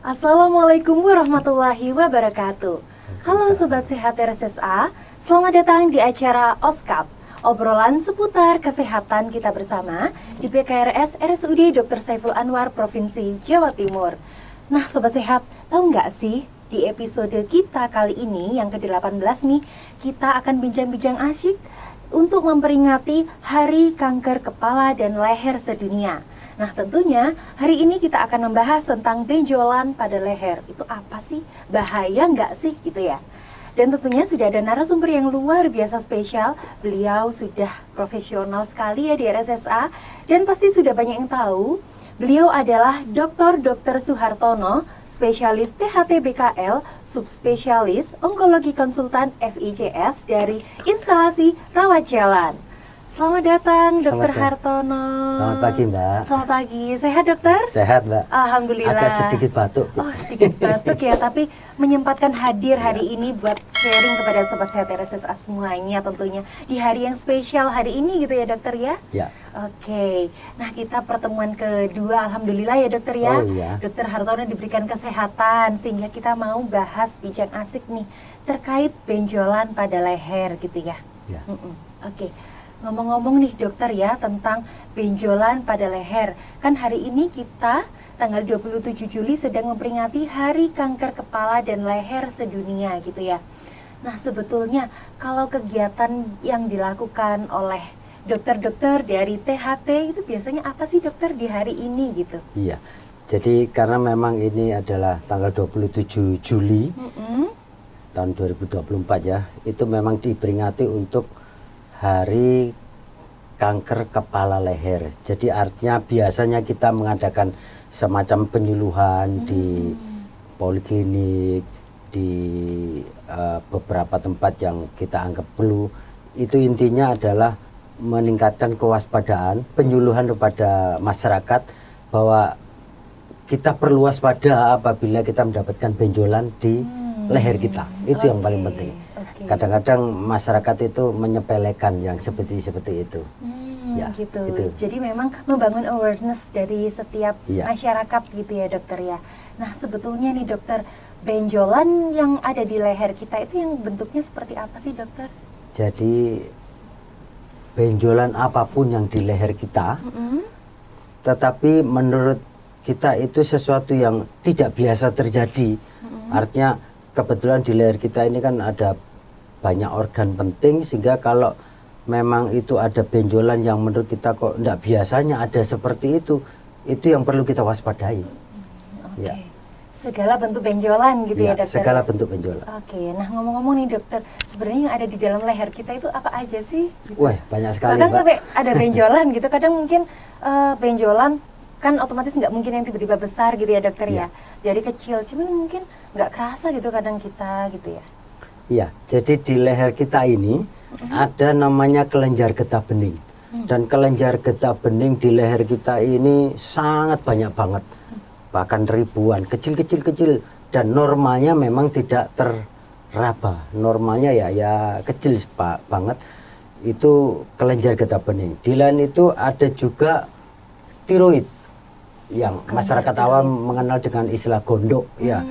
Assalamualaikum warahmatullahi wabarakatuh. Halo Sobat Sehat RSSA, selamat datang di acara OSKAP, obrolan seputar kesehatan kita bersama di PKRS RSUD Dr. Saiful Anwar, Provinsi Jawa Timur. Nah Sobat Sehat, tahu nggak sih di episode kita kali ini yang ke-18 nih, kita akan bincang-bincang asyik untuk memperingati Hari Kanker Kepala dan Leher Sedunia. Nah tentunya hari ini kita akan membahas tentang benjolan pada leher. Itu apa sih? Bahaya nggak sih gitu ya? Dan tentunya sudah ada narasumber yang luar biasa spesial. Beliau sudah profesional sekali ya di RSSA. Dan pasti sudah banyak yang tahu. Beliau adalah Dr. Suhartono, spesialis THT BKL, subspesialis onkologi konsultan FIJS dari instalasi rawat jalan. Selamat datang Dr. Hartono. Selamat pagi Mbak. Selamat pagi, sehat dokter? Sehat Mbak. Alhamdulillah. Agak sedikit batuk. Oh sedikit batuk ya, tapi menyempatkan hadir hari ini buat sharing kepada Sobat Sehat RSSA semuanya tentunya. Di hari yang spesial hari ini gitu ya dokter ya? Ya. Oke, nah kita pertemuan kedua, Alhamdulillah ya dokter ya. Oh iya. Dokter Hartono diberikan kesehatan sehingga kita mau bahas bincang asik nih terkait benjolan pada leher gitu ya. Ya. Oke. Ngomong-ngomong nih dokter ya tentang benjolan pada leher. Kan hari ini kita tanggal 27 Juli sedang memperingati Hari Kanker Kepala dan Leher Sedunia gitu ya. Nah sebetulnya kalau kegiatan yang dilakukan oleh dokter-dokter dari THT itu biasanya apa sih dokter di hari ini gitu? Iya. Jadi karena memang ini adalah tanggal 27 Juli tahun 2024 ya. Itu memang diperingati untuk Hari Kanker Kepala Leher. Jadi artinya biasanya kita mengadakan semacam penyuluhan di poliklinik, di beberapa tempat yang kita anggap perlu. Itu intinya adalah meningkatkan kewaspadaan, penyuluhan kepada masyarakat bahwa kita perlu waspada apabila kita mendapatkan benjolan di leher kita. Itu yang paling penting. Kadang-kadang masyarakat itu menyepelekan yang seperti itu. Ya, gitu. itu. Jadi memang membangun awareness dari setiap masyarakat gitu ya dokter ya. Nah sebetulnya nih dokter, benjolan yang ada di leher kita itu yang bentuknya seperti apa sih dokter? Jadi benjolan apapun yang di leher kita, tetapi menurut kita itu sesuatu yang tidak biasa terjadi. Artinya kebetulan di leher kita ini kan ada banyak organ penting, sehingga kalau memang itu ada benjolan yang menurut kita kok tidak biasanya ada seperti itu yang perlu kita waspadai. Ya. Segala bentuk benjolan gitu ya dokter? Segala bentuk benjolan. Oke, nah ngomong-ngomong nih dokter, sebenarnya yang ada di dalam leher kita itu apa aja sih? Gitu. Wah banyak sekali. Bahkan sampai ada benjolan gitu, kadang mungkin benjolan kan otomatis nggak mungkin yang tiba-tiba besar gitu ya dokter ya. Jadi kecil, cuman mungkin nggak kerasa gitu kadang kita gitu ya. Iya, jadi di leher kita ini ada namanya kelenjar getah bening. Dan kelenjar getah bening di leher kita ini sangat banyak banget. Bahkan ribuan, kecil-kecil. Dan normalnya memang tidak teraba. Normalnya ya kecil banget. Itu kelenjar getah bening. Di lain itu ada juga tiroid yang masyarakat awam mengenal dengan istilah gondok ya.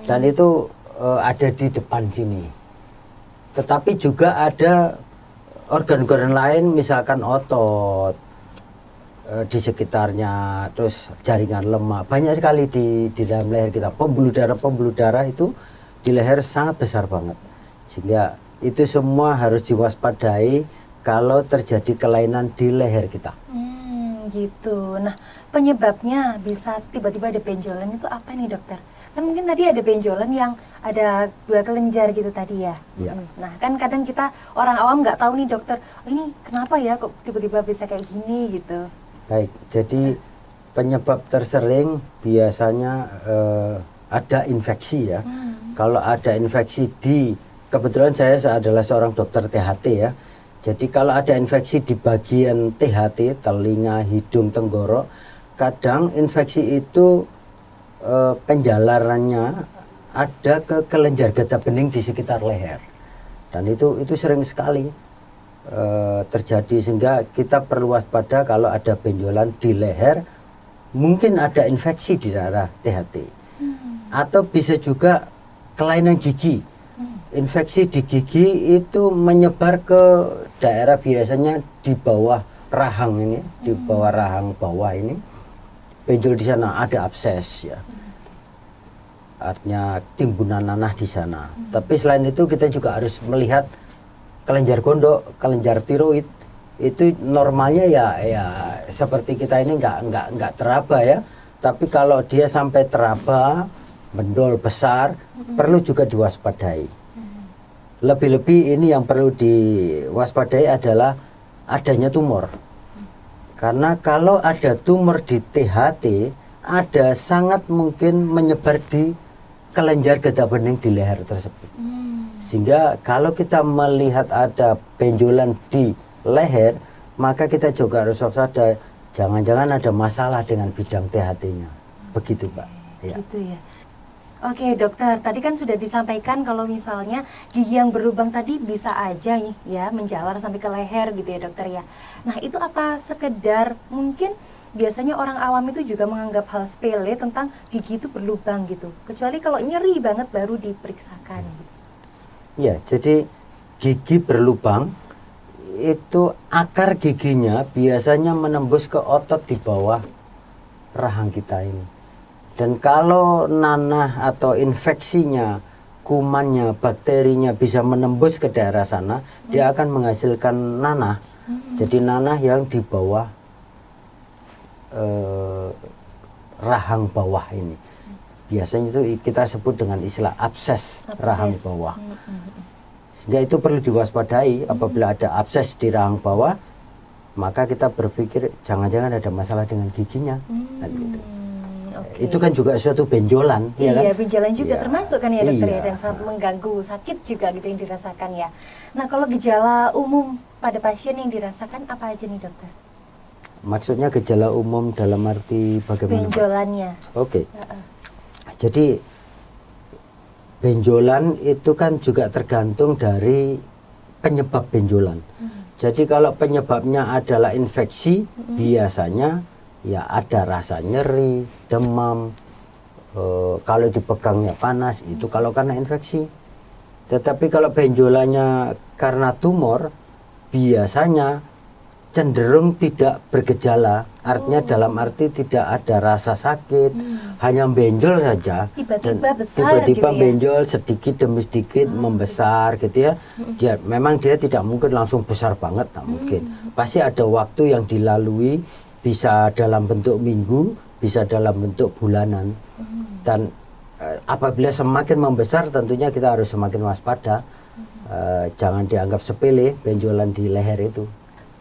Dan itu ada di depan sini. Tetapi juga ada organ-organ lain, misalkan otot di sekitarnya, terus jaringan lemak, banyak sekali di dalam leher kita. Pembuluh darah itu di leher sangat besar banget, sehingga itu semua harus diwaspadai kalau terjadi kelainan di leher kita. Gitu. Nah penyebabnya bisa tiba-tiba ada benjolan itu apa nih dokter? Kan mungkin tadi ada benjolan yang ada 2 kelenjar gitu tadi ya. Nah kan kadang kita orang awam nggak tahu nih dokter, ini kenapa ya kok tiba-tiba bisa kayak gini gitu. Baik, jadi penyebab tersering biasanya ada infeksi ya. Kalau ada infeksi kebetulan saya adalah seorang dokter THT ya. Jadi kalau ada infeksi di bagian THT, telinga, hidung, tenggorok, kadang infeksi itu penjalarannya ada ke kelenjar getah bening di sekitar leher, dan itu sering sekali terjadi, sehingga kita perlu waspada kalau ada benjolan di leher, mungkin ada infeksi di daerah THT. atau bisa juga kelainan gigi. Infeksi di gigi itu menyebar ke daerah biasanya di bawah rahang ini, di bawah rahang bawah ini, benjol di sana ada abses ya. Artinya timbunan nanah di sana. Tapi selain itu kita juga harus melihat kelenjar gondok, kelenjar tiroid itu normalnya ya seperti kita ini nggak teraba ya. Tapi kalau dia sampai teraba, mendol besar, perlu juga diwaspadai. Lebih-lebih ini yang perlu diwaspadai adalah adanya tumor. Karena kalau ada tumor di THT, ada sangat mungkin menyebar di kelenjar getah bening di leher tersebut. Sehingga kalau kita melihat ada benjolan di leher, maka kita juga harus waspada, jangan-jangan ada masalah dengan bidang THT-nya. Begitu, Pak. Ya. Gitu ya. Oke dokter, tadi kan sudah disampaikan kalau misalnya gigi yang berlubang tadi bisa aja ya menjalar sampai ke leher gitu ya dokter ya. Nah itu apa sekedar mungkin biasanya orang awam itu juga menganggap hal sepele tentang gigi itu berlubang gitu. Kecuali kalau nyeri banget baru diperiksakan gitu. Ya, jadi gigi berlubang itu akar giginya biasanya menembus ke otot di bawah rahang kita ini. Dan kalau nanah atau infeksinya, kumannya, bakterinya bisa menembus ke daerah sana, dia akan menghasilkan nanah. Jadi nanah yang di bawah rahang bawah ini. Biasanya itu kita sebut dengan istilah abses rahang bawah. Sehingga itu perlu diwaspadai apabila ada abses di rahang bawah, maka kita berpikir jangan-jangan ada masalah dengan giginya. Dan gitu. Itu kan juga suatu benjolan, iya, ya kan? benjolan juga ya. Termasuk kan ya dokter iya. ya, dan sangat mengganggu, sakit juga gitu yang dirasakan ya. Nah kalau gejala umum pada pasien yang dirasakan apa aja nih dokter? Maksudnya gejala umum dalam arti bagaimana? Benjolannya. Oke. Jadi benjolan itu kan juga tergantung dari penyebab benjolan. Jadi kalau penyebabnya adalah infeksi, biasanya ya ada rasa nyeri, demam, kalau dipegangnya panas, itu kalau karena infeksi. Tetapi kalau benjolannya karena tumor, biasanya cenderung tidak bergejala. Artinya dalam arti tidak ada rasa sakit, hanya benjol saja. Tiba-tiba besar tiba-tiba gitu ya? benjol sedikit demi sedikit membesar gitu ya. Memang dia tidak mungkin langsung besar banget, tak mungkin. Pasti ada waktu yang dilalui, bisa dalam bentuk minggu, bisa dalam bentuk bulanan. Dan apabila semakin membesar tentunya kita harus semakin waspada. Jangan dianggap sepele benjolan di leher itu.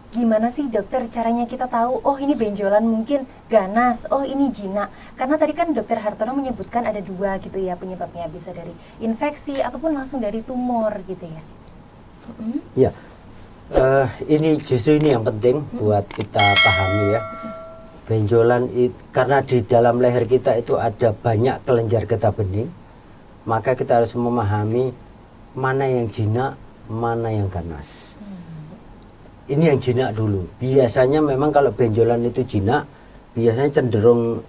Gimana sih dokter caranya kita tahu, oh ini benjolan mungkin ganas, oh ini jinak? Karena tadi kan dokter Hartono menyebutkan ada dua gitu ya penyebabnya, bisa dari infeksi ataupun langsung dari tumor gitu ya. Ya. Ini justru ini yang penting buat kita pahami ya. Benjolan karena di dalam leher kita itu ada banyak kelenjar getah bening, maka kita harus memahami mana yang jinak, mana yang ganas. Ini yang jinak dulu. Biasanya memang kalau benjolan itu jinak, biasanya cenderung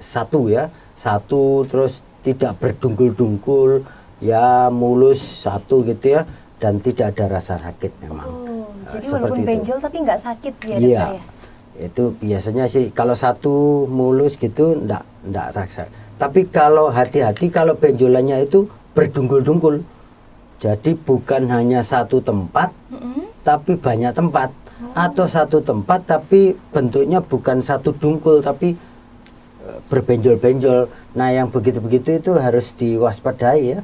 satu ya, satu terus tidak berdungkul-dungkul, ya mulus satu gitu ya. Dan tidak ada rasa sakit memang. Jadi walaupun benjol tapi nggak sakit ya dokter ya? Ya? Itu biasanya sih kalau satu mulus gitu enggak rasa. Tapi kalau hati-hati kalau benjolannya itu berdungkul-dungkul. Jadi bukan hanya satu tempat, tapi banyak tempat. Atau satu tempat tapi bentuknya bukan satu dungkul tapi berbenjol-benjol. Nah yang begitu-begitu itu harus diwaspadai ya.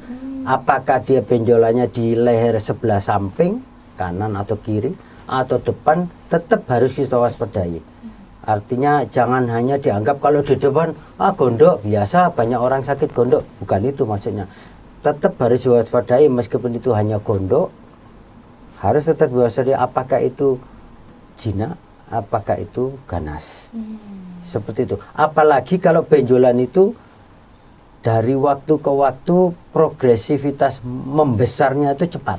Apakah dia benjolannya di leher sebelah samping, kanan atau kiri, atau depan, tetap harus kita waspadai. Artinya jangan hanya dianggap kalau di depan, gondok, biasa banyak orang sakit gondok. Bukan itu maksudnya. Tetap harus diwaspadai meskipun itu hanya gondok, harus tetap diwaspadai apakah itu jinak, apakah itu ganas. Seperti itu. Apalagi kalau benjolan itu dari waktu ke waktu progresivitas membesarnya itu cepat.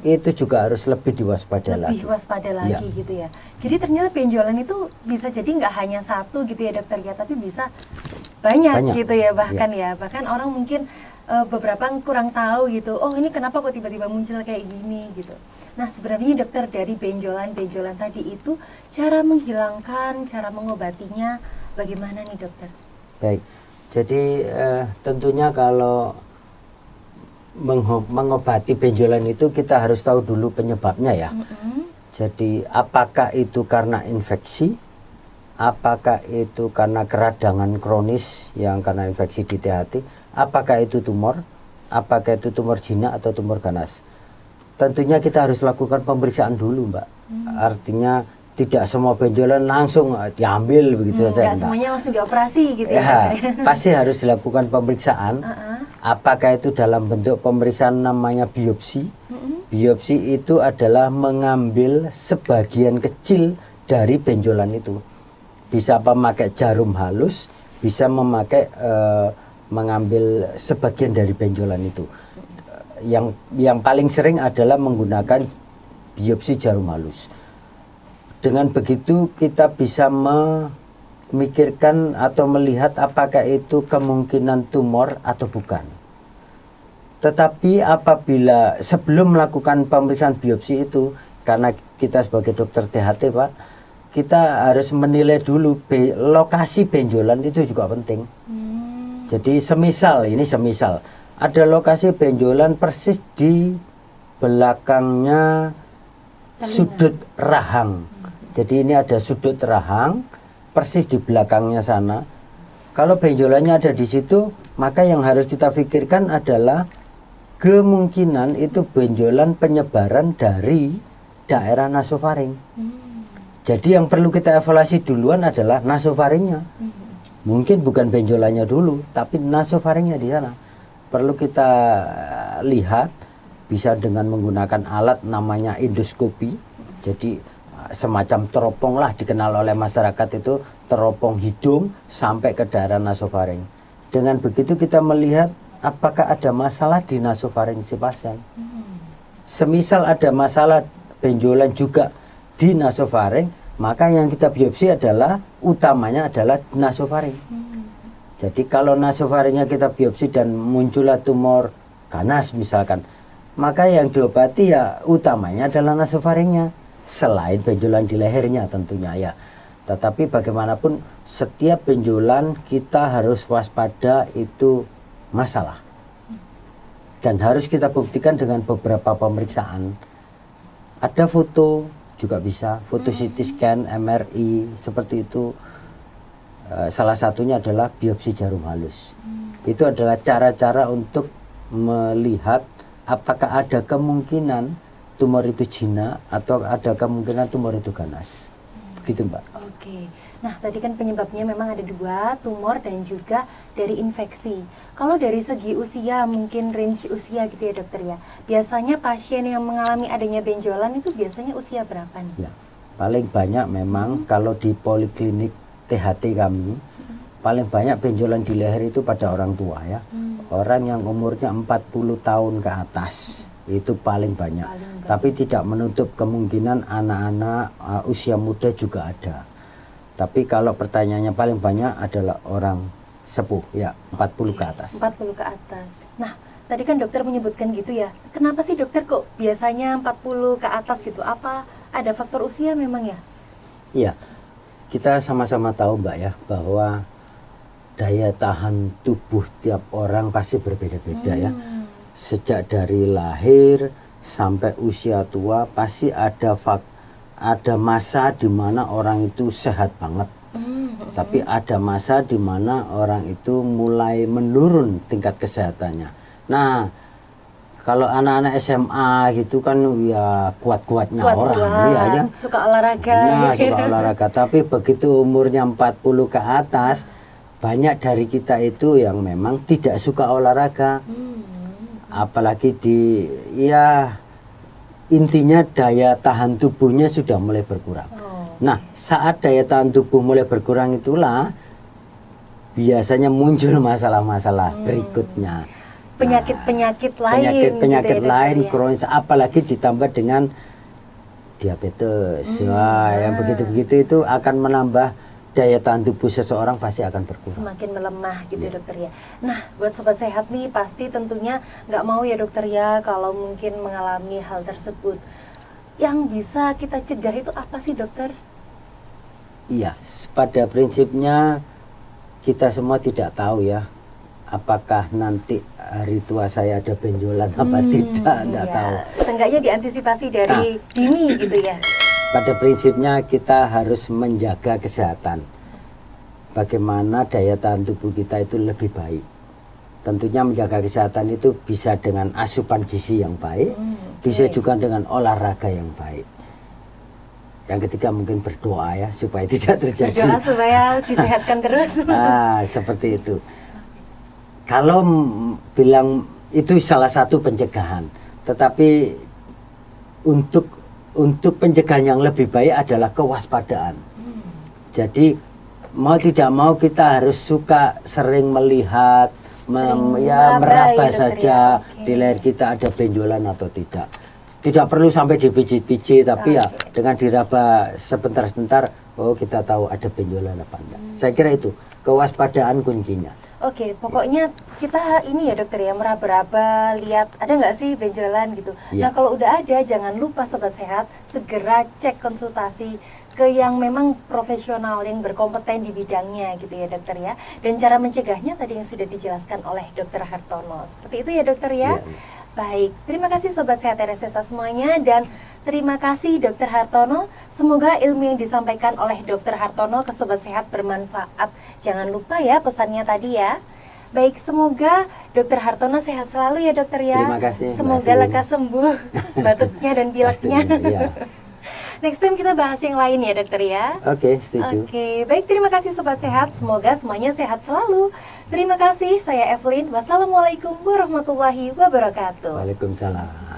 Itu juga harus lebih diwaspada lagi. Lebih waspada lagi ya. Gitu ya. Jadi ternyata benjolan itu bisa jadi nggak hanya satu gitu ya dokter ya, tapi bisa banyak gitu ya, bahkan bahkan orang mungkin beberapa kurang tahu gitu, oh ini kenapa kok tiba-tiba muncul kayak gini gitu. Nah sebenarnya dokter, dari benjolan-benjolan tadi itu cara menghilangkan, cara mengobatinya bagaimana nih dokter? Baik, jadi tentunya kalau mengobati benjolan itu kita harus tahu dulu penyebabnya ya. Jadi apakah itu karena infeksi, apakah itu karena keradangan kronis yang karena infeksi di THT, apakah itu tumor, apakah itu tumor jinak atau tumor ganas. Tentunya kita harus lakukan pemeriksaan dulu, Mbak. Artinya tidak semua benjolan langsung diambil begitu saja. Enggak semuanya langsung dioperasi gitu ya. Pasti harus dilakukan pemeriksaan. Apakah itu dalam bentuk pemeriksaan namanya biopsi. Biopsi itu adalah mengambil sebagian kecil dari benjolan itu. Bisa memakai jarum halus, bisa memakai mengambil sebagian dari benjolan itu. Yang paling sering adalah menggunakan biopsi jarum halus. Dengan begitu kita bisa memikirkan atau melihat apakah itu kemungkinan tumor atau bukan. Tetapi apabila sebelum melakukan pemeriksaan biopsi itu, karena kita sebagai dokter THT Pak, kita harus menilai dulu lokasi benjolan itu juga penting. Jadi semisal ada lokasi benjolan persis di belakangnya sudut rahang. Jadi ini ada sudut rahang persis di belakangnya sana. Kalau benjolannya ada di situ, maka yang harus kita pikirkan adalah kemungkinan itu benjolan penyebaran dari daerah nasofaring. Jadi yang perlu kita evaluasi duluan adalah nasofaringnya. Mungkin bukan benjolannya dulu, tapi nasofaringnya di sana. Perlu kita lihat, bisa dengan menggunakan alat namanya endoskopi. Jadi semacam teropong lah, dikenal oleh masyarakat itu teropong hidung sampai ke daerah nasofaring. Dengan begitu kita melihat apakah ada masalah di nasofaring si pasien. Semisal ada masalah benjolan juga di nasofaring, maka yang kita biopsi adalah utamanya adalah nasofaring. Jadi kalau nasofaringnya kita biopsi dan muncullah tumor ganas misalkan, maka yang diobati ya utamanya adalah nasofaringnya, selain benjolan di lehernya tentunya ya. Tetapi bagaimanapun setiap benjolan kita harus waspada, itu masalah. Dan harus kita buktikan dengan beberapa pemeriksaan. Ada foto juga bisa, foto CT scan, MRI, seperti itu. Salah satunya adalah biopsi jarum halus. Itu adalah cara-cara untuk melihat apakah ada kemungkinan tumor itu jinak atau ada kemungkinan tumor itu ganas. Begitu Mbak. Oke. Nah tadi kan penyebabnya memang ada dua, tumor dan juga dari infeksi. Kalau dari segi usia, mungkin range usia gitu ya dokter ya. Biasanya pasien yang mengalami adanya benjolan itu biasanya usia berapa nih? Ya, paling banyak memang kalau di poliklinik THT kami, paling banyak benjolan di leher itu pada orang tua ya. Orang yang umurnya 40 tahun ke atas. Itu paling banyak. Tapi tidak menutup kemungkinan anak-anak usia muda juga ada. Tapi kalau pertanyaannya paling banyak adalah orang sepuh ya, 40 ke atas. 40 ke atas. Nah, tadi kan dokter menyebutkan gitu ya. Kenapa sih dokter kok biasanya 40 ke atas gitu? Apa ada faktor usia memang ya? Iya. Kita sama-sama tahu Mbak ya, bahwa daya tahan tubuh tiap orang pasti berbeda-beda ya. Sejak dari lahir sampai usia tua pasti ada masa di mana orang itu sehat banget. Tapi ada masa di mana orang itu mulai menurun tingkat kesehatannya. Nah, kalau anak-anak SMA gitu kan ya kuat-kuatnya orang ya aja. Suka olahraga. Nah, suka olahraga. Tapi begitu umurnya 40 ke atas, banyak dari kita itu yang memang tidak suka olahraga. Apalagi ya intinya daya tahan tubuhnya sudah mulai berkurang. Nah, saat daya tahan tubuh mulai berkurang itulah biasanya muncul masalah-masalah berikutnya. Penyakit-penyakit lain. Penyakit-penyakit gitu ya, lain kronis, apalagi ditambah dengan diabetes. Wah, yang begitu-begitu itu akan menambah daya tahan tubuh seseorang pasti akan berkurang. Semakin melemah gitu Iya. dokter ya. Nah buat sobat sehat nih pasti tentunya nggak mau ya dokter ya kalau mungkin mengalami hal tersebut. Yang bisa kita cegah itu apa sih dokter? Iya, pada prinsipnya kita semua tidak tahu ya, apakah nanti hari tua saya ada benjolan apa tidak Iya. tahu. Seenggaknya diantisipasi dari dini gitu ya. Pada prinsipnya kita harus menjaga kesehatan. Bagaimana daya tahan tubuh kita itu lebih baik. Tentunya menjaga kesehatan itu bisa dengan asupan gizi yang baik, bisa oke. juga dengan olahraga yang baik. Yang ketiga mungkin berdoa ya supaya tidak terjadi. Berdoa supaya disehatkan terus. Seperti itu. Kalau bilang itu salah satu pencegahan, tetapi untuk pencegahan yang lebih baik adalah kewaspadaan. Jadi mau tidak mau kita harus suka sering melihat, meraba ya, dokter saja ya. Oke. di leher kita ada benjolan atau tidak. Tidak perlu sampai dipijit-pijit, tapi ya Oke. dengan diraba sebentar-sebentar, oh kita tahu ada benjolan apa enggak. Saya kira itu kewaspadaan kuncinya. Oke, pokoknya kita ini ya dokter ya meraba-raba lihat ada nggak sih benjolan gitu. Iya. Nah kalau udah ada jangan lupa sobat sehat segera cek konsultasi ke yang memang profesional yang berkompeten di bidangnya gitu ya dokter ya. Dan cara mencegahnya tadi yang sudah dijelaskan oleh dokter Hartono. Seperti itu ya dokter ya. Iya. Baik, terima kasih Sobat Sehat RSSA semuanya dan terima kasih Dokter Hartono. Semoga ilmu yang disampaikan oleh Dokter Hartono ke Sobat Sehat bermanfaat. Jangan lupa ya pesannya tadi ya. Baik, semoga Dokter Hartono sehat selalu ya dokter ya. Terima kasih, Mbak Semoga Evi. lekas sembuh batuknya dan pileknya. Iya. Next time kita bahas yang lain ya dokter ya. Oke, setuju. Oke, baik terima kasih Sobat Sehat. Semoga semuanya sehat selalu. Terima kasih, saya Evelyn. Wassalamualaikum warahmatullahi wabarakatuh. Waalaikumsalam.